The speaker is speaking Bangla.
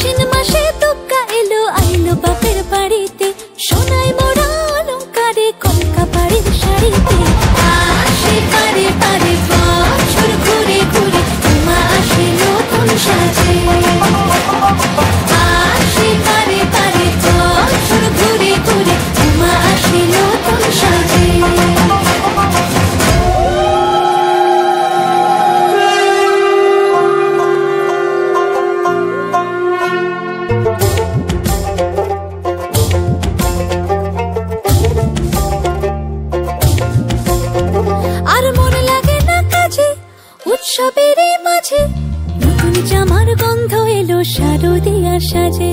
আশ্বিন মাসে দুগ্গা এলো আইলো বাপের বাড়িতে, সোনায় মোড়া অলংকারে কলকা বাড়ির শাড়িতে। আসে পারে পারে বছর ঘুরে ঘুরে, মা আসে নতুন সাজে। আসে পারে পারে বছর ঘুরে ঘুরে, মা আসে নতুন সাজে। আর মন লাগে না কাজে উৎসবের মাঝে, নতুন জামার গন্ধ এলো শারদিয়ার সাজে।